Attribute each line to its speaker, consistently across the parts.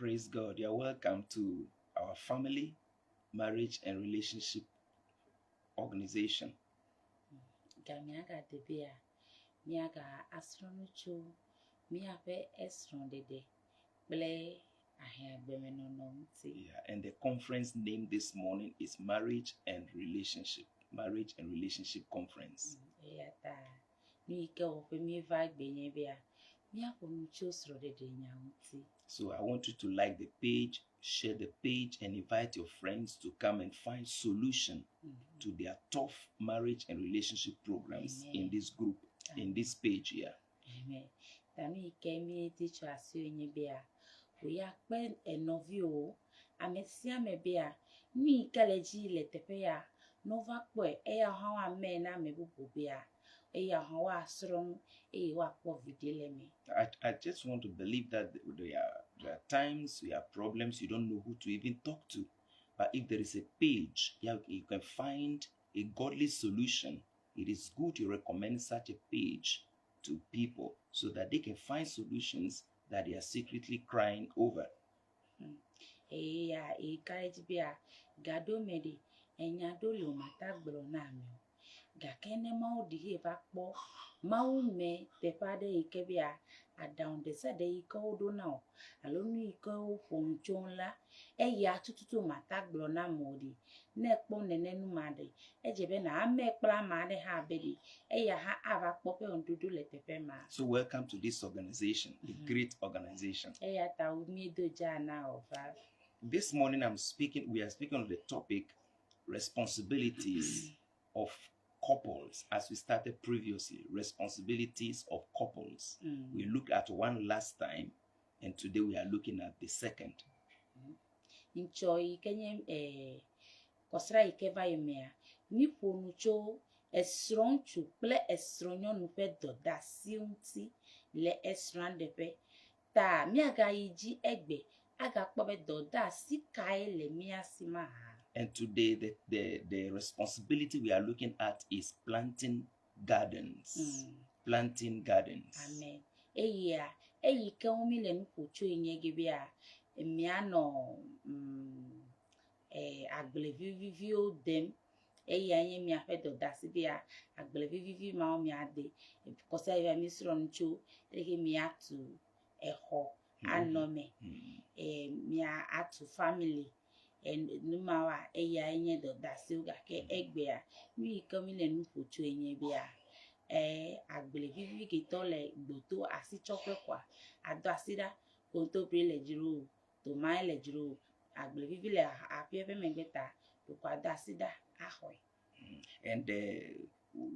Speaker 1: Praise God. You're welcome to our family, marriage, and relationship organization.
Speaker 2: Gamiaga debea, miaga astronucho, miape esrondede, ble ahebemenonomti.
Speaker 1: Yeah, and the conference name this morning is Marriage and Relationship. Marriage and Relationship Conference.
Speaker 2: Eyata, mi ike ope mi vibe benyebea, miaponucho srodede nyaunti.
Speaker 1: So I want you to like the page, share the page, and invite your friends to come and find solution to their tough marriage and relationship programs in this group, in this page here.
Speaker 2: Amen. Tami ike mi teacher asio nyebea, oya pen enovio, amesia mebea, mi kaleji letepea, nova kwe, eya hawa mena mebububea, eya hawa asron, eya kwa videleme.
Speaker 1: I just want to believe that there are times, there are problems you don't know who to even talk to. But if there is a page, you can find a godly solution. It is good to recommend such a page to people so that they can find solutions that they are secretly crying over.
Speaker 2: Eya, ekarejibia, gado medi, enyado lo matagbro nami. Gakene mau dihe vakpo, mau me tepade ikebia, adown the side iko do now. Alonu iko fonchonla, eya tututu matagbro na modi, nekpo nenenu made, ejebe na amekpla made ha bedi, eya ha avakpo pe ondudu letepe ma.
Speaker 1: So welcome to this organization, a great organization.
Speaker 2: Eya ta umido jana ova.
Speaker 1: This morning we are speaking on the topic responsibilities of couples. As we started previously, responsibilities of couples. We looked at one last time, and today we are looking at the second.
Speaker 2: Enjoy kenye kosra ikeva yemea mi ponucho esronchu ple esronyo nupe doda siunti le esran depe ta mi aga iji egbe aga kpobe doda si kae le mi asima.
Speaker 1: And today the responsibility we are looking at is planting gardens. Planting gardens.
Speaker 2: Amen. Eyi ke umi le nupocho enyegibia miano agbele vivi o dem eya nye mi afe do dasibia agbele vivi ma o mi ade because eya mi sro ncho eke mi atu eho anome mi atu family and numawa eya nye do dasi o gake egbe a mi ko mi le nupocho enye bia agbele vivi ke to le gboto asi chokwe kwa ado asida konto bre le jiro to mai le jiro agbele vivi le apiepe mengbeta to kwa ado asida ahoy.
Speaker 1: And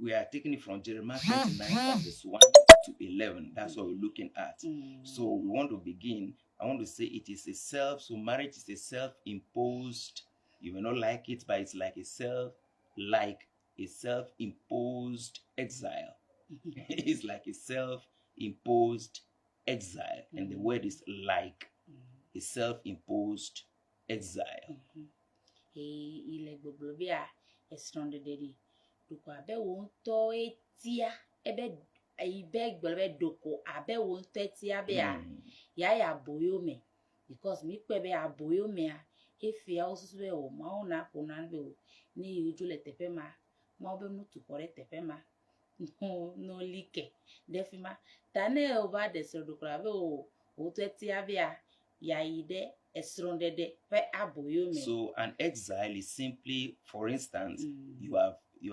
Speaker 1: we are taking it from Jeremiah 29 verse 1 to 11. That's what we're looking at. So we want to begin. I want to say it is so marriage is a self-imposed, you may not like it, but it's like a self-imposed exile. It's like a self-imposed exile. And the word is like a self-imposed exile.
Speaker 2: Ile gbogbobia esronde dedi doko abe won to etia ebe ibe gbolbe doko abe won to etia be a ya boyo me because mi pe be aboyo me a efi a osusu be o ma ona kona be o ni ojo le tepe ma obe nu tu kore tepe ma no like defima tane over the srodoko abe o to etia be a ya ide esrondede pe aboyo me.
Speaker 1: So an exile is simply, for instance, you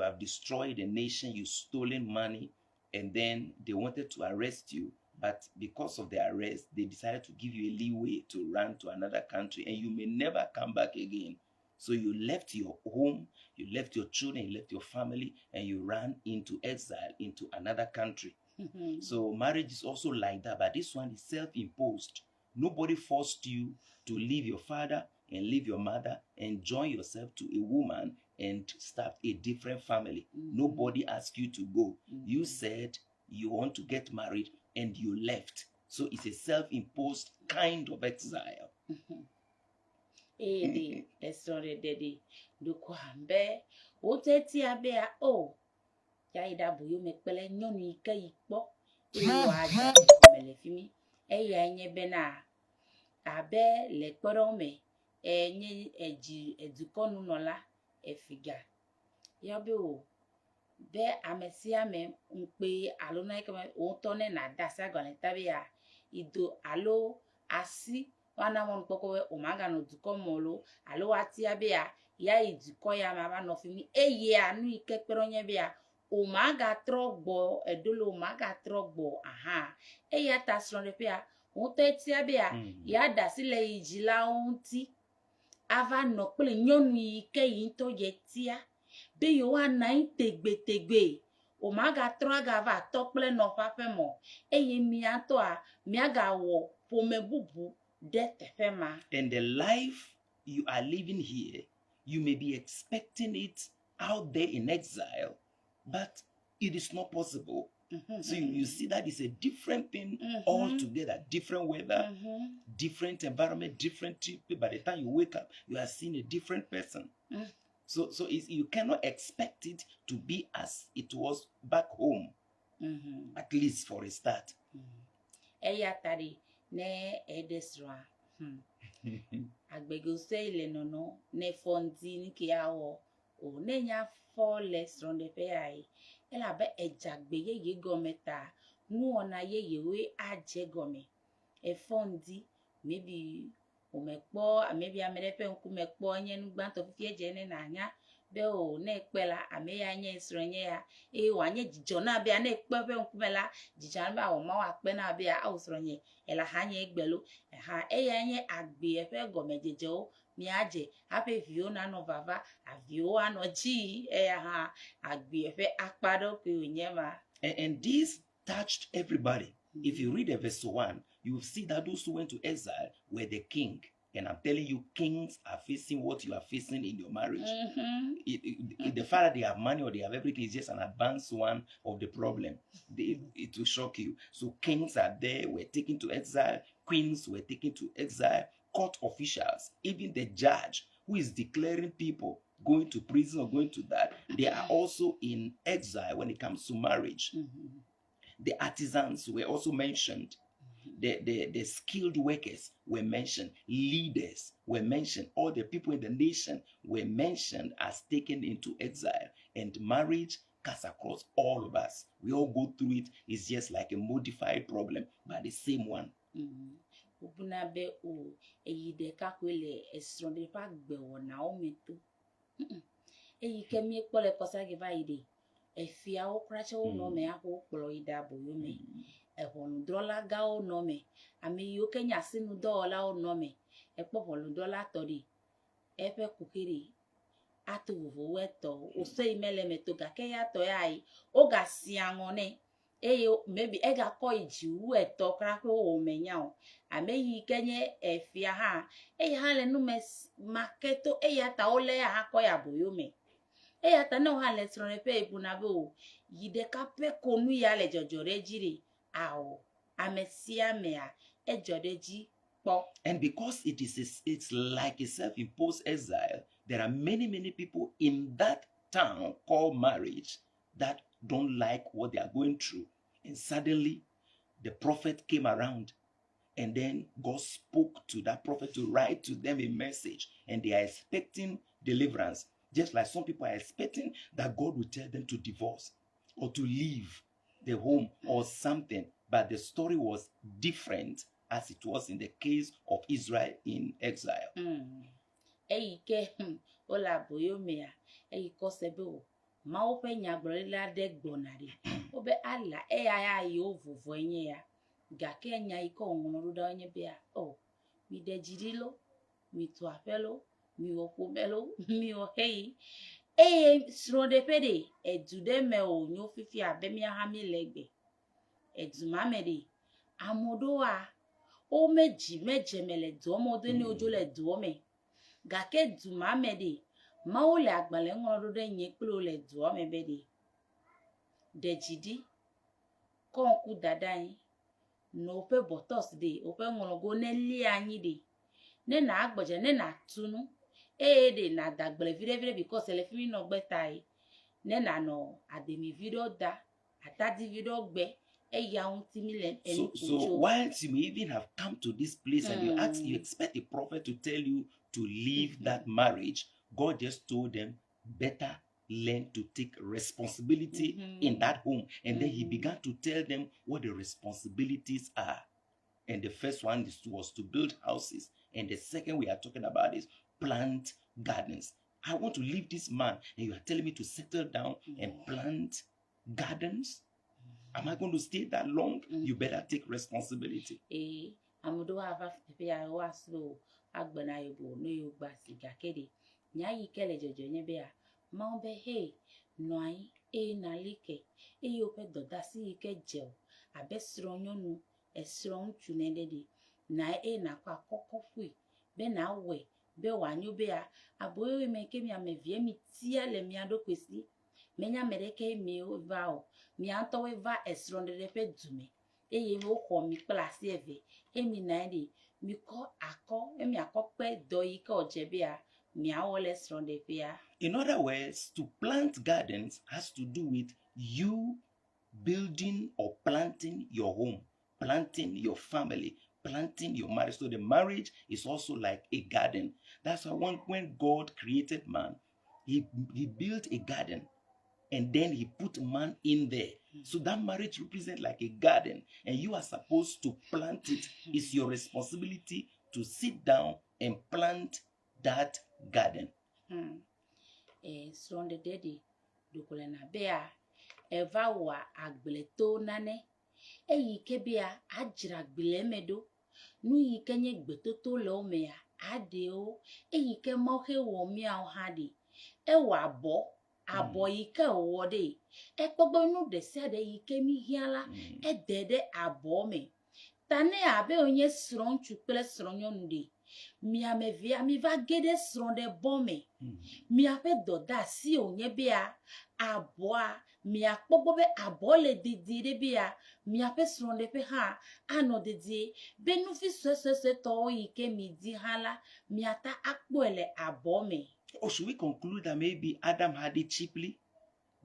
Speaker 1: have destroyed a nation, you've stolen money, and then they wanted to arrest you, but because of the arrest, they decided to give you a leeway to run to another country, and you may never come back again. So you left your home, you left your children, you left your family, and you ran into exile into another country. So marriage is also like that, but this one is self-imposed. Nobody forced you to leave your father and leave your mother and join yourself to a woman and start a different family. Nobody asked you to go. You said you want to get married and you left. So it's a self-imposed kind of exile.
Speaker 2: Esore dedi doko ambe o teti abe a o ya ida buyo mekpele nyonu ike ikpo ewa aja mele fimi eya enye bena kabe le kpɔɖewo me nye edukɔ nunɔla efiga yɔbe o be ame sia ame ŋukpe alo na yike wotɔ ne na da asi agbalẽ ta be ya ido alo asi wana mo nukpɔkpɔ be o maga no dukɔ me lo alo watia be ya yi dukɔ ya ma ba nɔ fi mi eye anu yike kpeɖewo nye be ya o maga trɔ gbɔ edolo o maga trɔ gbɔ aha eya ta srɔ̃ɖeƒea ŋutɔ etia be ya da asi le yi dzilawo ŋuti ava nɔ kple nyɔnu yike yi ŋutɔ ye tia be yewoana anyi tegbetegbe o maga trɔ agava tɔ kple nɔƒa ƒe mɔ eye miatɔa miaga wɔ ƒome bubu ɖe teƒe ma.
Speaker 1: And the life you are living here, you may be expecting it out there in exile, but it is not possible. So you see that is a different thing altogether, different weather, different environment, different people. By the time you wake up, you are seeing a different person. So you cannot expect it to be as it was back home, at least for a start.
Speaker 2: Eyatari ne edesra. Agbegose ile nono ne fondi ni kiawo o ne nya fo lesron de pe ai ela be ejagbe ye gometa nu ona ye we aje gome e fondi maybe o mekpo maybe amere pe nku mekpo nye nu gbanto fifi eje ne na anya be o ne pela ame ya nye sro nye ya e wa nye jijo na be na ekpe pe nku mela jijo ba o ma wa pe na be a o sro nye ela ha nye egbelo ha e ya nye agbe e pe gome jeje o mi aje ape vio na no vava avio ano ji e ya ha agbe e pe akpado pe onyema.
Speaker 1: And this touched everybody. If you read verse 1, you will see that those who went to exile were the king. And I'm telling you, kings are facing what you are facing in your marriage. The fact that they have money or they have everything is just an advanced one of the problem. It will shock you. So kings are there, were taken to exile. Queens were taken to exile. Court officials, even the judge who is declaring people going to prison or going to that, they are also in exile when it comes to marriage. The artisans were also mentioned. The skilled workers were mentioned. Leaders were mentioned. All the people in the nation were mentioned as taken into exile. And marriage cuts across all of us. We all go through it. It's just like a modified problem, but the same one.
Speaker 2: Ubunabe o eyi de kakwele esron de pa gbewo na o meto eyi kemi ekpole kosa ge ba ide efia o krache o no me akwo kpolo ida bo yo me ehonu drola ga o no me ami yo kenya sinu dola o no me ekpopolo dola tori epe kukiri atu vovo weto o sei mele meto ga ke ya to ai o ga si angone maybe ega ko iji weto kra ko o menya o ameyi kenye efia ha ha le nu marketo ya ta ole ha ko ya boyo me ya ta no ha le tron pe ibuna be o yide ka pe konu ya le jojore jire ao amesia me a ejodeji po.
Speaker 1: And because it's like a self-imposed exile, there are many people in that town called marriage that don't like what they are going through. And suddenly the prophet came around, and then God spoke to that prophet to write to them a message, and they are expecting deliverance. Just like some people are expecting that God will tell them to divorce or to leave the home or something. But the story was different as it was in the case of Israel in exile.
Speaker 2: Ola boyo mea kosebe o ma o pe nyagblela de gbonari o be ala ya yo vovo enye ya ga ke nya iko onru da onye be ya o mi de jirilo mi to afelo mi o ko belo mi o sro de pede edude me o nyo fifi abe mi ha mi legbe eduma me de amodo a o meje mele do modo ni ojo le do me ga ke duma me de ma o le agbale nwodo de yin pe o le do me be de jidi kon ku dada yin no pe botos de o pe nwologo ne li anyi de ne na agboje ne na tunu de na dagbele vire because ele fi no gbe tai ne na no ademi video da atadi video gbe
Speaker 1: So once you may even have come to this place and you expect a prophet to tell you to leave that marriage, God just told them, better learn to take responsibility in that home. And then he began to tell them what the responsibilities are. And the first one was to build houses. And the second we are talking about is plant gardens. I want to leave this man, and you are telling me to settle down and plant gardens? Am I going to stay that long? You better take responsibility.
Speaker 2: Menya mereke mi vao mi anto we va esronde de pe dume eye mi o ko mi place eve emi na de mi ko akọ emi akọpe do yi ka ojebia mi awole esronde pe ya.
Speaker 1: In other words, to plant gardens has to do with you building or planting your home, planting your family, planting your marriage. So the marriage is also like a garden. That's why when God created man, he built a garden. And then he put man in there. So that marriage represents like a garden. And you are supposed to plant it. It's your responsibility to sit down and plant that garden.
Speaker 2: Sonde dedi dukule na bea eva wa agbleto nane eyi kebia ajira agbile medo nu yi kenye gbetoto lo me ya adeo eyi ke mohe wo mi a hadi e wa abo ike wode ekpogbo nu de se de ike mi hiala edede abo me tane abe onye sron chukle sron yonu de mi amevia mi va gede sron de bome mi ape doda si onye bia aboa mi akpogbo be abo le didire bia mi ape sron de pe ha ano didi benu fi se to ike mi di hala mi ata akpo ele abo me.
Speaker 1: Or should we conclude that maybe Adam had it cheaply?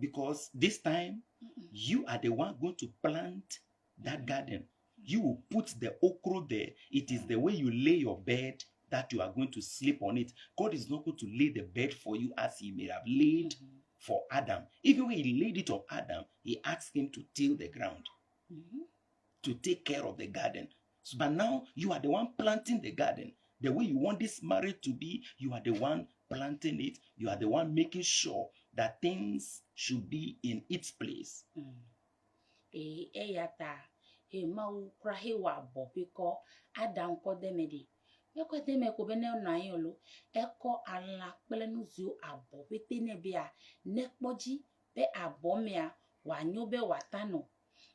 Speaker 1: Because this time, you are the one going to plant that garden. You will put the okra there. It is the way you lay your bed that you are going to sleep on it. God is not going to lay the bed for you as he may have laid for Adam. Even when he laid it on Adam, he asked him to till the ground, to take care of the garden. So, but now you are the one planting the garden. The way you want this marriage to be, you are the one planting it. You are the one making sure that things should be in its place.
Speaker 2: Mau krahe wa bo biko Adam ko demedi. Yoko deme ko bene na yolo eko ala pele nuzu abo bete ne bia nekpoji be abo mea wa nyobe watano.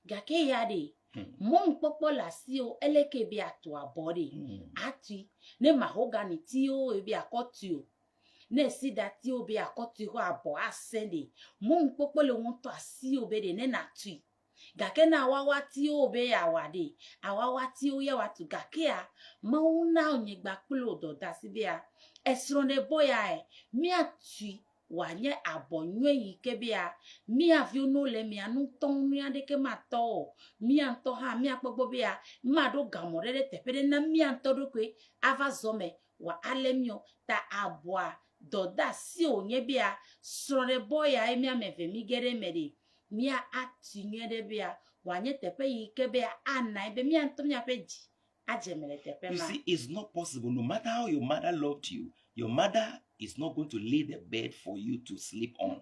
Speaker 2: Gake yade mon popo la sio eleke bi ato abode ati ne mahogany ti o ebi akoti o ne sida ti o bi akoti ho abo asende mon popo le won to asi o be de ne na tui gake na awawa ti o be awade awawa ti o ye watu gake a mauna onyegba plo do da sibia esro ne boya mi atui wanye abonwe yikebia mi avio no le mi anu ton mi adeke mato mi anto ha mi akpogbo bia mado gamorere tepede na mi anto dokwe ava zome wa alemio ta aboa doda si onye bia srore boya emi ameve mi gere mede mi atinye de bia wanye tepe yikebia ana ebe mi anto mi apeji ajemele tepe ma.
Speaker 1: You see, it's not possible. No matter how your mother loved you, your mother is not going to lay the bed for you to sleep on.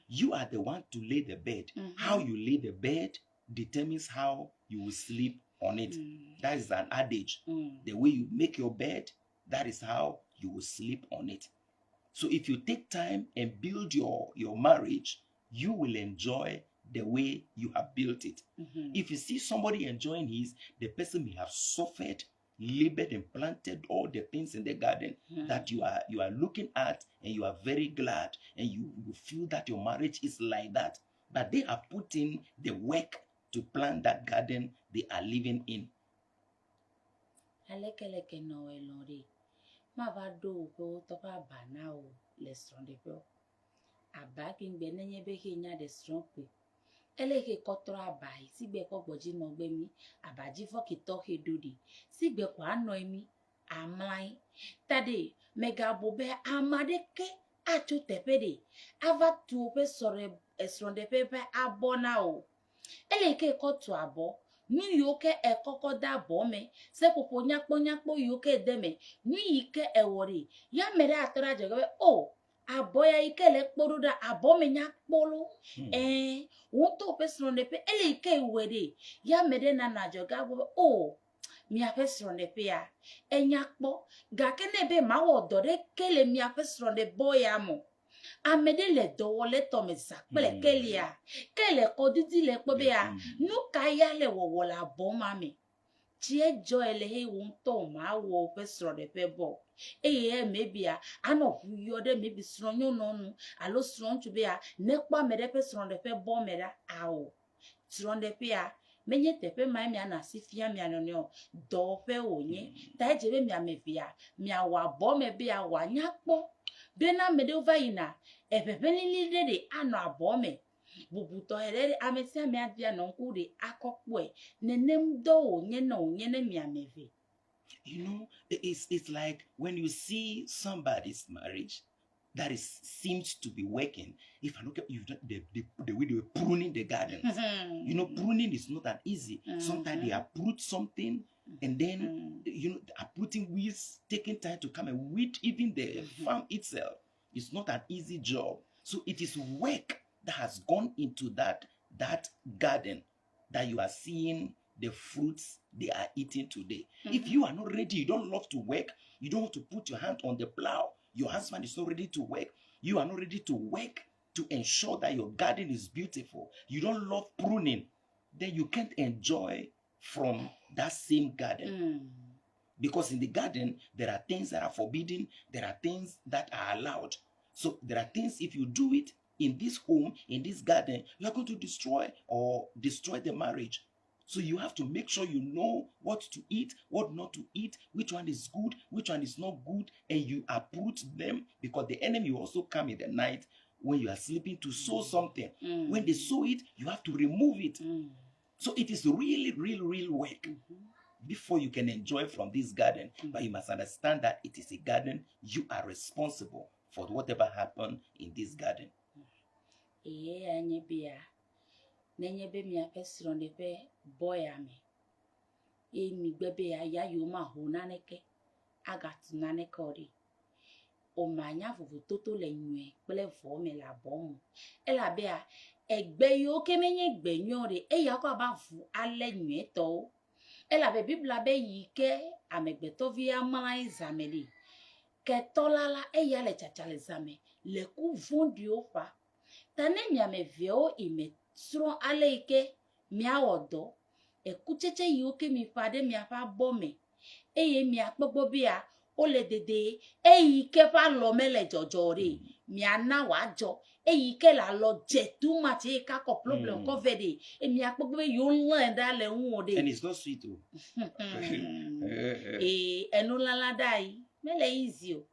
Speaker 1: You are the one to lay the bed. How you lay the bed determines how you will sleep on it. That is an adage. The way you make your bed, that is how you will sleep on it. So if you take time and build your marriage, you will enjoy the way you have built it. If you see somebody enjoying his, the person may have suffered, labored and planted all the things in the garden that you are looking at, and you are very glad, and you feel that your marriage is like that. But they are putting the work to plant that garden they are living in.
Speaker 2: Aleke no elori. Ma va do ko to pa bana o le sonde ko. Aba ki ngbe nenye be ki nya de strong pe. eleke kɔtrɔ abayi sigbe kɔgbɔdzi nɔgbe mi abadzi fɔkitɔ he do de sigbe kɔ anɔ mi amlai tade megabo be amadeke atso teƒe de ava tu woƒe esrɔ̃ɖeƒe ƒe abɔ na o eleke kɔtu abɔ nu yiwo ke ekɔkɔ da abɔ me seƒoƒo nyakpɔ yiwo ke de me nu yi ke ewɔ ɖe ya me ɖe atɔ ɖe adzɔge be o abɔ ya yi ke le kpɔ ɖo ɖa abɔ me nyakpɔ lo wotɔ woƒe srɔ̃ɖeƒe ele yi ke wɔe ɖe ya me ɖe nanɔ adzɔge agblɔ be o miaƒe srɔ̃ɖeƒea enyakpɔ gake ne be mawɔ dɔ ɖe ke le miaƒe srɔ̃ɖebɔ ya me ame ɖe le dɔwɔle tɔme za kple kelia ke le kɔdidi le kpɔ be ya nu ka ya le wɔwɔ le abɔ ma me tie dzɔ ele he wo ŋutɔ ma wɔ woƒe srɔ̃ɖeƒe bɔ eye mebia anɔ ʋu yɔ ɖe mebi srɔ̃nyɔnu alo srɔ̃ŋutsu be ya ne kpɔ ame ɖe ƒe srɔ̃ɖeƒe bɔ me ɖa awɔ srɔ̃ɖeƒea menye teƒe ma mianɔ asi fia mia nɔnɔe dɔwɔƒe wònye ta edze be miamevia miawɔ abɔ me be ya wòanya kpɔ bena ame ɖewo va yina eʋeʋẽ lili ɖe ɖe anɔ abɔ me bubutɔ ɖe ame sia ame abia nɔ ŋku ɖe akɔ kpɔe nenem dɔ wònye ne miameve.
Speaker 1: You know, it's like when you see somebody's marriage that seems to be working. If I look at you, the way they were pruning the gardens, you know, pruning is not that easy. Sometimes they uproot something and then, you know, uprooting weeds, taking time to come and weed even the farm itself. It's not an easy job. So it is work that has gone into that garden that you are seeing the fruits they are eating today. If you are not ready, you don't love to work, you don't want to put your hand on the plow, your husband is not ready to work, you are not ready to work to ensure that your garden is beautiful, you don't love pruning, then you can't enjoy from that same garden. Because in the garden, there are things that are forbidden, there are things that are allowed. So there are things, if you do it in this home, in this garden, you are going to destroy the marriage. So you have to make sure you know what to eat, what not to eat, which one is good, which one is not good, and you uproot them, because the enemy will also come in the night when you are sleeping to sow something. When they sow it, you have to remove it. So it is really, real work before you can enjoy from this garden. But you must understand that it is a garden. You are responsible for whatever happened in this garden.
Speaker 2: Nenye be miaƒe srɔ̃ɖeƒe bɔ ya me eye migbe be ya yiwo maho naneke agatu naneke o ɖe o manya vovototo le nyuie kple vɔ me le abɔ me elabea egbe yiwo ke menye gbe nyuie ɖe eya kɔ aba vu ale nyuietɔwo elabe bibla be yi ke amegbetɔvia mlã zame ɖe ketɔla la eya le tsatsa le zame le ku vɔ̃ɖiwo ƒa ta ne miameviawo ime srɔ̃ ale yi ke miawɔ dɔ ekutsetse yiwo ke mi ƒã ɖe miaƒe abɔ me eye miakpɔ gbɔ bea wole dede eyi ke ƒe alɔ mele dzɔdzɔ ɖe miana wòadzɔ eyi ke le alɔ dze too much eye kakɔ problem kɔ ve ɖe miakpɔ gbɔ be yewo lẽ ɖa le ŋuwɔ ɖe.
Speaker 1: And it's not sweet o.
Speaker 2: Enulala ɖa yi mele easy o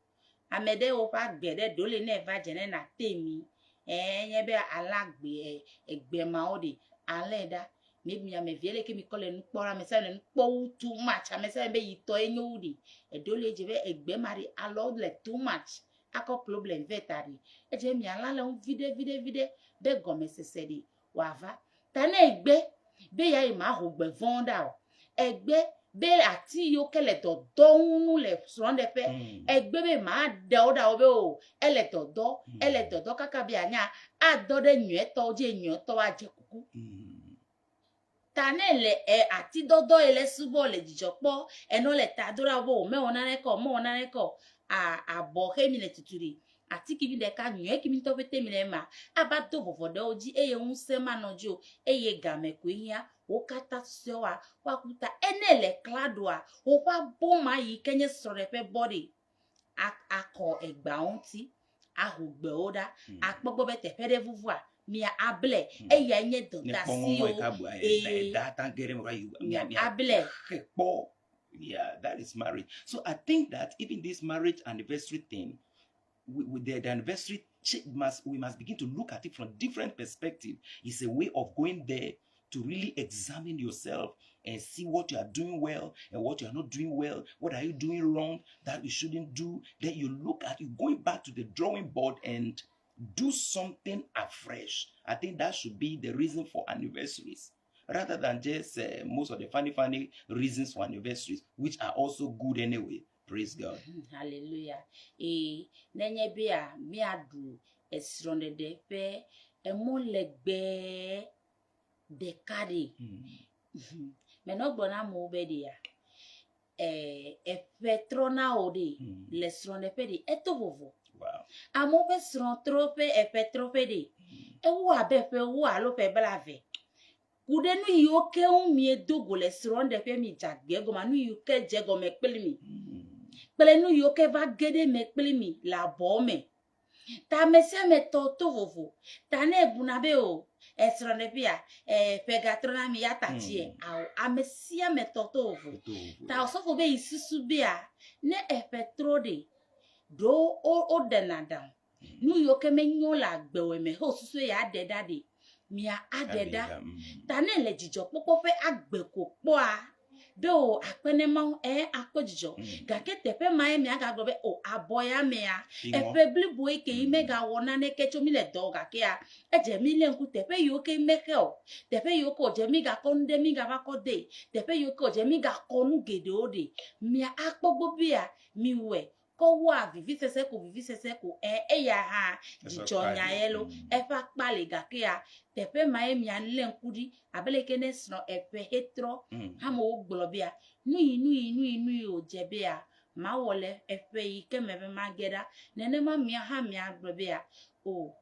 Speaker 2: ame ɖewo ƒe agbe ɖe ɖo le ne eva dze ne na te mi nye be ala egbe mawo ɖe alẽ ɖa miamevie le ke mi kɔ le nu kpɔ ame sia le nu kpɔ wu too much ame sia be yi tɔ enyo wu ɖe eɖewo le dze be egbe ma ɖe alɔ le too much akɔ problem ve ta ɖe edze miala le ŋu viɖe be gɔmesese ɖe wòava ta ne egbe be ya yi ma ho gbe vɔ̃ ɖa o egbe be ati yiwo ke le dɔdɔ le srɔ̃ɖeƒe egbe be ma ɖewo ɖa wo be o ele dɔdɔ kaka be anya adɔ ɖe nyuietɔwo dzi nyuietɔwo adze kuku ta ne le ati dɔdɔ ye le subɔ le dzidzɔ kpɔ eno le ta do ɖa wo be o mewɔ naneke o abɔ he mi le tutu ɖe ati kimi ɖeka nyuie kimi ŋutɔ ƒete mi le ema aba do vɔvɔ ɖe wo dzi eye ŋusẽ manɔ dzi o eye game koe hiã wo katã susɔewoa woakuta ene le klaɖoa woƒe abɔ ma yi ke nye srɔ̃ɖeƒe bɔ ɖe akɔ egbeawo ŋuti aho gbewo ɖa akpɔ gbɔ be teƒe ɖe vuvua mia able eya nye dɔdasiwo able.
Speaker 1: Yeah, that is marriage. So I think that even this marriage anniversary thing, the anniversary we must begin to look at it from different perspective. It's a way of going there to really examine yourself and see what you are doing well and what you are not doing well. What are you doing wrong that you shouldn't do? Then you look at you going back to the drawing board and do something afresh. I think that should be the reason for anniversaries, rather than just most of the funny reasons for anniversaries, which are also good anyway. Praise God.
Speaker 2: Hallelujah. Nenye bia mi adu esronde de pe emolegbe de kadi. Me no gbona mo be dia. Petrona ode lesronde pe di eto vovo.
Speaker 1: Wow.
Speaker 2: Amo pe sron trope petrope di. Ewu abepe wu alo pe blave. Kude nu yoke mi dogo lesronde pe mi jagbe go manu yoke jego me pele mi. Pele nu yoke va gede me pele mi la bome. Ta mese me to vovo. Ta ne bunabe o. Esronde pia pegatrona mi yatatie. Amesia me to vovo. Ta osofo be isusu bia ne petrode. Do o denadam. Nu yoke me nyola gbewe me ho susu ya dedade. Mia adeda. Ta ne le jijo popo fe agbeko po a. Do akpene ma akojijo. Gake tepe ma mi aga gobe o aboya me a. Epe blibo ike imega wona ne kecho mi le do gake a. Eje mi le nku tepe yoke meke o. Tepe yoke o je mi ga konde mi ga bakode. Tepe yoke o je mi ga konu gede ode. Mi akpogbo bia mi we. Ko wa vivi sese ko ya ha jijonya yelo efa kpale gake a tepe ma mi anle nkudi abeleke ne sno epe hetro ha mo gblobia nui o jebia ma wole epe ike mebe mageda nene ma mi ha mi agbobia o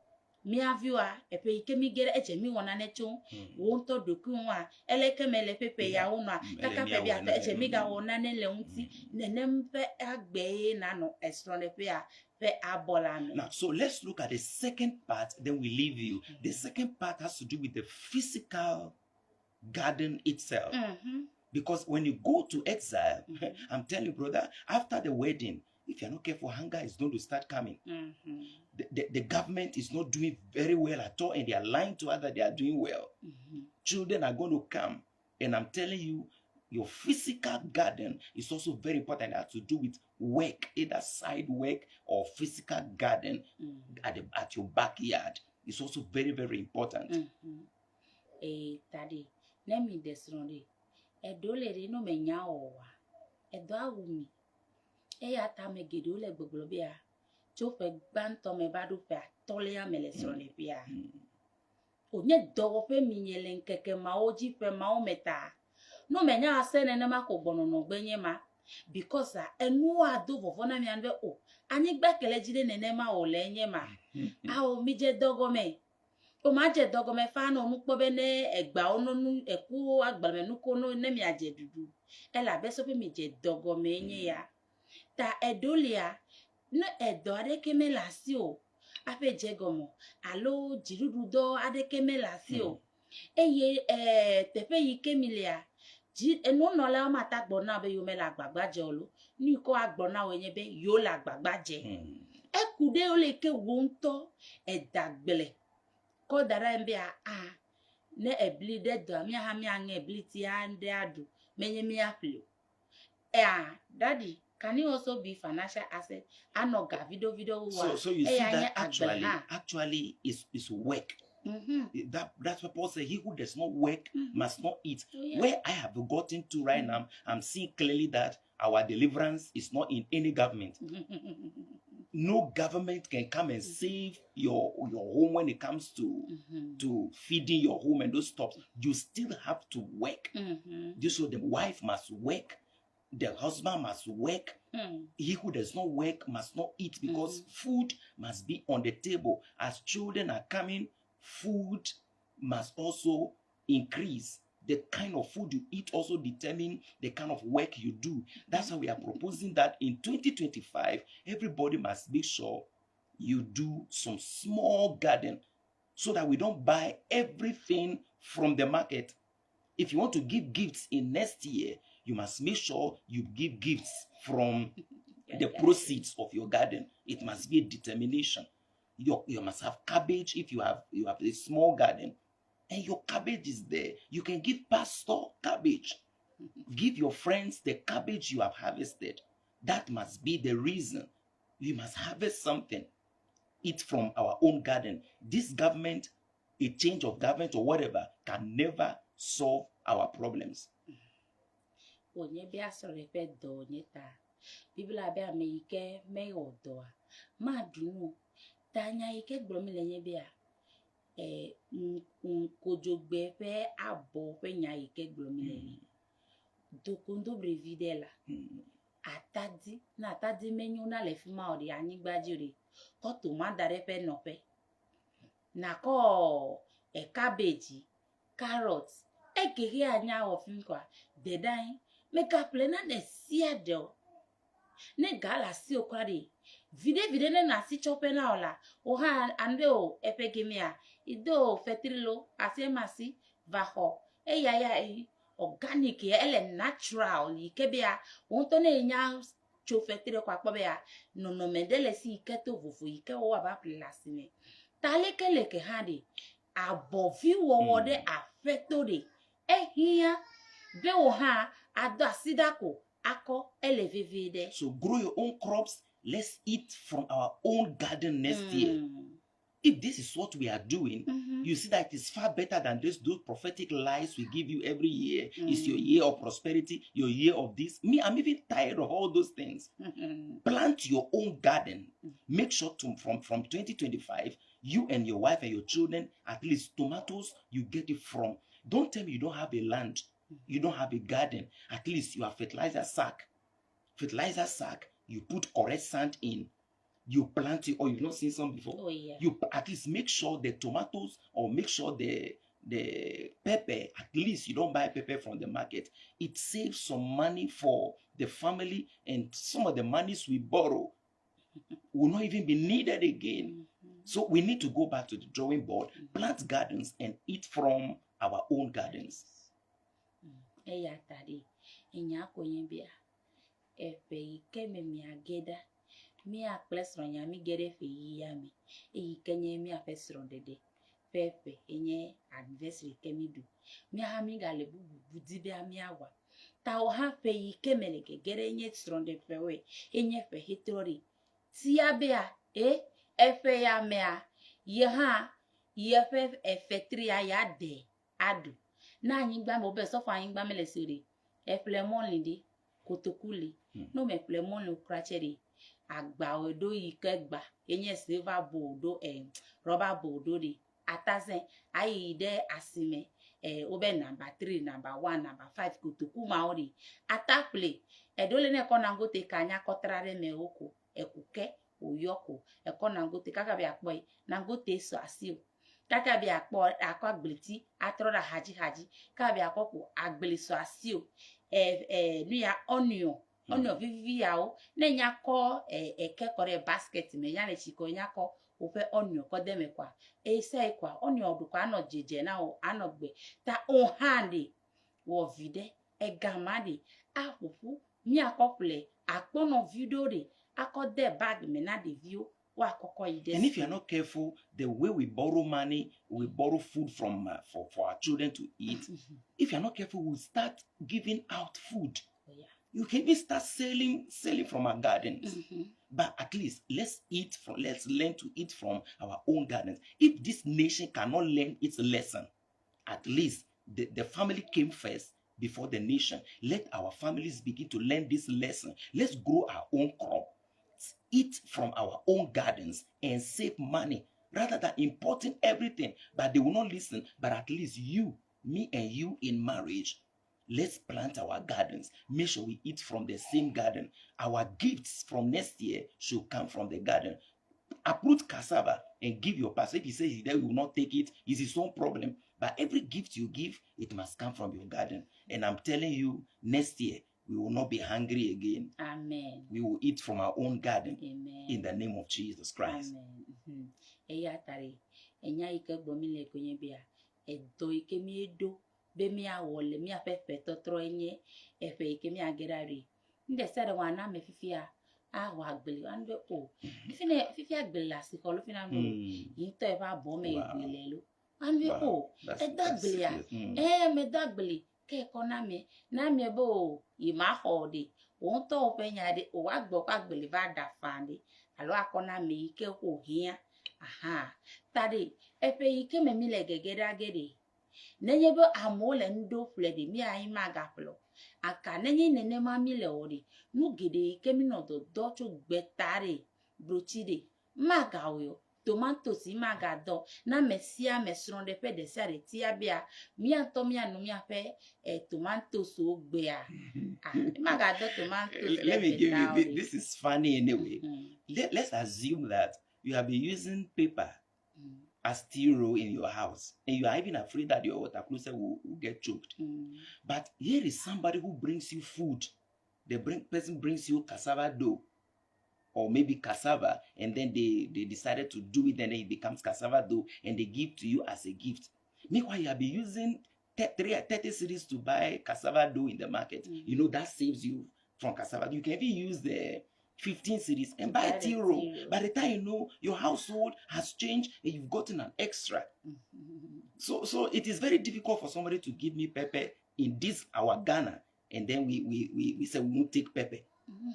Speaker 2: mi aviwa epe ike mi gere eje mi wona ne chon wo nto doku wa eleke mele pepe ya una kaka pe bia eje mi ga wona ne le unti nene mpe agbe na no esronde pe a pe abolame.
Speaker 1: Now, so let's look at the second part, then we leave you. The second part has to do with the physical garden itself. Because when you go to exile, I'm telling you, brother, after the wedding, if you're not careful, hunger is going to start coming. The government is not doing very well at all, and they are lying to others they are doing well. Children are going to come, and I'm telling you, your physical garden is also very important. It has to do with work, either side work or physical garden at your backyard. It's also very, very important.
Speaker 2: Daddy, let me desronde. Edole no menya owa. Edo awumi. Ya ta me gedole gbogbobia. Chope gbanto me badu pe atole ya melesronde pia. Onye dowo pe minyele nkeke ma oji pe ma o meta. No menya asene ne ma ko gbono no gbenye ma because enu ado vovona mi anbe o ani gbekele jide nene ma o lenye ma o mi je dogo me o ma je dogo me fa no mu pobe ne egba ononu eku agbame nu ko no ne mi aje dudu e la be so pe mi je dogo me nye ya ta edolia no edo ade keme la si o ape je gomo alo jirudu do ade keme la si o eye tepe yi kemilia enu no la ma ta gbona be yo me la gbagba je olo ni ko agbona we yen be yo la gbagba je ekude o le ke wo nto edagbele ko dara mbe ne ebli de do mi ha mi an ebli ti ande adu menye mi aflo daddy, can you also be financial asset anoga video
Speaker 1: so you see that actually is work. That's what Paul said. He who does not work must not eat. Where I have gotten to right now, I'm seeing clearly that our deliverance is not in any government. No government can come and save your home when it comes to feeding your home and those stuff. You still have to work. So the wife must work. The husband must work. He who does not work must not eat, because food must be on the table. As children are coming, food must also increase. The kind of food you eat also determine the kind of work you do. That's why we are proposing that in 2025, everybody must make sure you do some small garden so that we don't buy everything from the market. If you want to give gifts in next year, you must make sure you give gifts from the proceeds of your garden. It must be a determination. You must have cabbage if you have a small garden, and your cabbage is there. You can give pastor cabbage. Give your friends the cabbage you have harvested. That must be the reason. We must harvest something. Eat from our own garden. This government, a change of government or whatever, can never solve our problems.
Speaker 2: Onye bia sore pe do nyeta. Biblia bia me ike me odo. Ma dunu. Tanya ike gbomi lenye bia. Kojogbe fe abo fe nya ike gbomi lenye. Dokundo brevide la. Atadi menyu na le fima ori anyigbajire. Ko to ma dare pe no pe. Na ko cabbage, carrots, kiri anya ofin kwa. Dedai meka plena de siado. Ne gala si okwari. Vide ne na si chope na ola. Oha ande o epegimia. Ido fetrilo asemasi vaho. Ya organic ele natural ikebia. Wonto ne nya chofetire kwa kpobia. No mendele si iketo vufu ike o aba plasine. Taleke hadi. Abovi wo de afetore. Ehia be oha ado asidako ako elevevede.
Speaker 1: So grow your own crops. Let's eat from our own garden next year. If this is what we are doing, you see that it is far better than those prophetic lies we give you every year. It's your year of prosperity, your year of this. Me, I'm even tired of all those things. Plant your own garden. Make sure from 2025, you and your wife and your children, at least tomatoes, you get it from. Don't tell me you don't have a land. You don't have a garden. At least you have fertilizer sack. Fertilizer sack, you put correct sand in. You plant it, or you've not seen some before.
Speaker 2: Oh, yeah.
Speaker 1: You at least make sure the tomatoes, or make sure the pepper, at least you don't buy pepper from the market. It saves some money for the family, and some of the monies we borrow will not even be needed again. So we need to go back to the drawing board, plant gardens, and eat from our own gardens.
Speaker 2: Eya tadi, enya konye bia. Efe ikeme mi ageda. Mi a plesron ya mi gere fe ya mi. Kenye mi a fesron dede. Pepe enye anniversary kemi du. Mi ha mi gale budibe a mi awa. Ta o ha fe kemeleke gere enye tron de fewe. Enye fe hitori. Tia bea efe ya mea. Ye ha ye fe efetri ya de adu. Na anyigba mo be so fa anyigba mele siri. Eflemon lindi kotokuli. No me flemon lo krachere. Agba odo ikegba enye silver bowl do rubber bowl do de atazen ayi de asime obe number 3 number 1 number 5 kutuku ma ori ataple edole ne kona ngote kanya kotrare me oko ekuke oyoko ekona ngote kaka bi apo na ngote so asio kaka bi apo akọ agbleti atroda haji kaka bi akoko agbeli so asio nu ya onion vivi yao ne nyako ekekore basket me nya le chiko nyako ofe onion ko deme kwa sei kwa onion du kwa no jeje na o anogbe ta o hande wo vide egamade afufu mi akopule akpono video de akode bag me na de view wa akoko ide.
Speaker 1: And if you are not careful, the way we borrow money, we borrow food from for our children to eat. If you are not careful, we'll start giving out food.
Speaker 2: Oh, yeah.
Speaker 1: You can even start selling from our gardens. But at least let's learn to eat from our own gardens. If this nation cannot learn its lesson, at least the family came first before the nation. Let our families begin to learn this lesson. Let's grow our own crop, eat from our own gardens, and save money rather than importing everything. But they will not listen. But at least you, me and you in marriage, let's plant our gardens. Make sure we eat from the same garden. Our gifts from next year should come from the garden. Uproot cassava and give your pastor. If he says that we will not take it, it's his own problem. But every gift you give, it must come from your garden. And I'm telling you, next year, we will not be hungry again.
Speaker 2: Amen.
Speaker 1: We will eat from our own garden.
Speaker 2: Amen.
Speaker 1: In the name of Jesus Christ.
Speaker 2: Amen. Eya tari. Enya ike gbomile konye bia. Edo ike mi edo. Be mi awole mi afefe totro enye efe ike mi agerari nde sere wana me fifia wa agbele an be o fifi agbele la si ko lo fina do yin to e ba bo me agbele lo an be o e da agbele ya me da agbele ke ko na me bo i ma ho de o to o pe nya de o wa gbo ka agbele ba da fan de alo akona me ke ko hia aha tade e pe ike me mi le gegeda gede nenye bo amole ndo flede mi ai magaplo aka nenye nene mami le ori nu gede kemi no do cho gbetare brochide magawo tomatoes magado na mesia mesron de pe de sare tia bia mi anto mi anu mi ape tomatoes o gbe a magado tomatoes
Speaker 1: let me give you this is funny anyway. Let's assume that you have been using paper as steel roll in your house, and you are even afraid that your water closet will get choked. But here is somebody who brings you food. The person brings you cassava dough, or maybe cassava, and then they decided to do it, and then it becomes cassava dough, and they give to you as a gift. Meanwhile, you have been using 30 cedis to buy cassava dough in the market. You know, that saves you from cassava. You can even use the 15 cedis and buy a tea roll. By the time you know, your household has changed and you've gotten an extra. So it is very difficult for somebody to give me pepper in this our Ghana, and then we say we won't take pepper.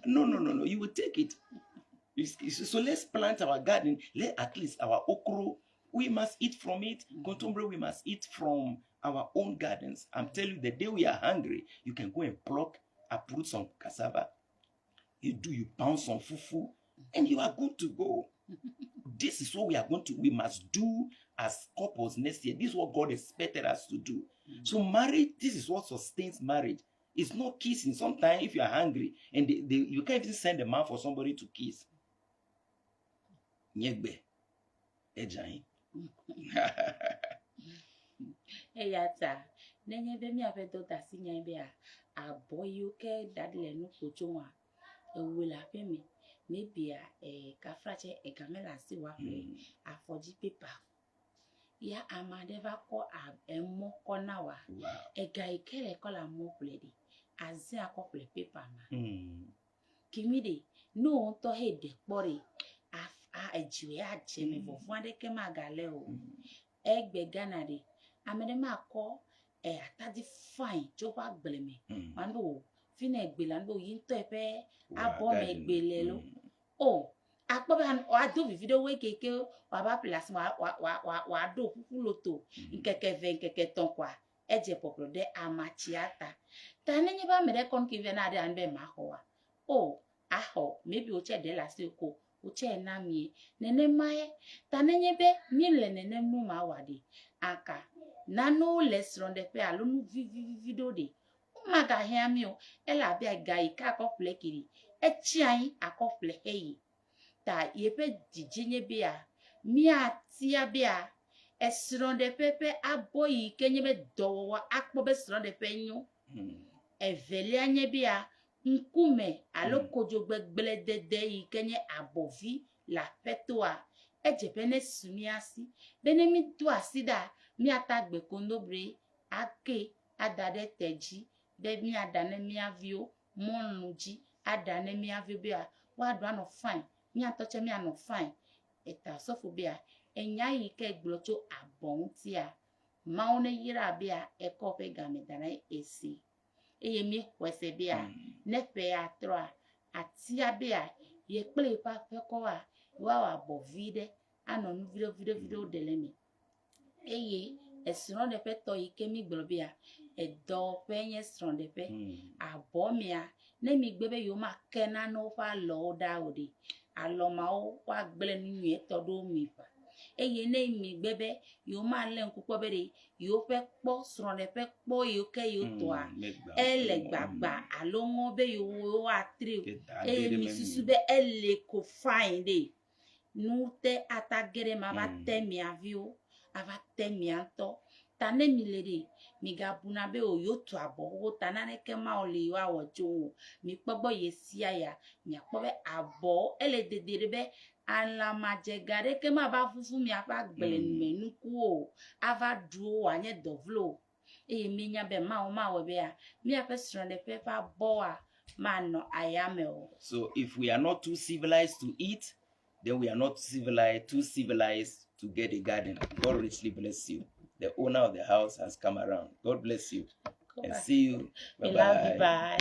Speaker 1: No, you will take it. So let's plant our garden. Let at least our okra, we must eat from it. Contemporary, we must eat from our own gardens. I'm telling you, the day we are hungry, you can go and uproot some cassava. You pound some fufu, and you are good to go. This is what we must do as couples next year. This is what God expected us to do. So marriage, this is what sustains marriage. It's not kissing. Sometimes if you are hungry and you can't even send a man for somebody to kiss. Nyegbe. Ejain.
Speaker 2: Eyata. Nenye mi ave do ta si nyebe a boyo ke dadle no kochonwa. Ewela pe mi maybe ka frache gamela si wa afoji paper ya amadeva ko emo kona wa ega ikere ko la mo pledi azi akople paper ma kimide no to hede pore ejiwe ajeme vofu ande ke magale o egbe Ghana de amede ma ko atadi fine joba gbleme mando fine gbela ndo yin to epe abo me gbele lo o akpoba o ado video we keke wa ba place wa do kukuloto nkeke ve nkeke ton kwa eje popro de amachiata tanenye ba mere kon ki ve na de anbe ma ho wa o aho maybe o che de la se ko o che na mi nene mai tanenye be mi le nene mu ma wa de aka nano lesron de pe alonu video de maga hia mi o ela bia gai ka couple kiri echi ai couple heyi ta yepe dijinye bia mi atia bia esron de pepe aboyi kenye be dowa akpo be sron de pe nyu eveli anye bia nkume alokojo gbegbele dede yi kenye abovi la petoa ejepene sumiasi bene mi do asida mi atagbe kondobre ake adade teji be mi adane mi avio monuji adane mi avio bia wa do no fine mi atoche mi ano fine eta sofobia enya yi ke gblocho abontia maune yira bia ekope gamedana esi eye mi kwese bia nepe atroa atia bia ye ple pa feko wa bo vide ano video delemi eye esron de pe to ike mi gbobia edo penye esron de pe abomia ne mi gbebe yo ma kena no fa lo da odi aloma o wa gble nu e to do mi fa eye ne mi gbebe yo ma le nkupo bere yo pe po sron de pe po yo ke yo to a ele gbagba alongo be yo wa tri eye mi susu be ele ko fine de nu te atagere ma ba te mi avio ava te mi anto tane mi lede mi gabuna be o yo to abo o tanane ke ma o le wa wojo mi pogbo yesia ya mi apobe abo ele dedere be ala majegare ke ma ba fufu mi apa gbele menu ku o ava duo anye dovlo e mi nya be ma o ma we be a mi apa sron de pepa bo a Man, I am.
Speaker 1: So if we are not too civilized to eat, then we are not too civilized to get a garden. God richly bless you. The owner of the house has come around. God bless you. And see you. Bye-bye.
Speaker 2: Bye.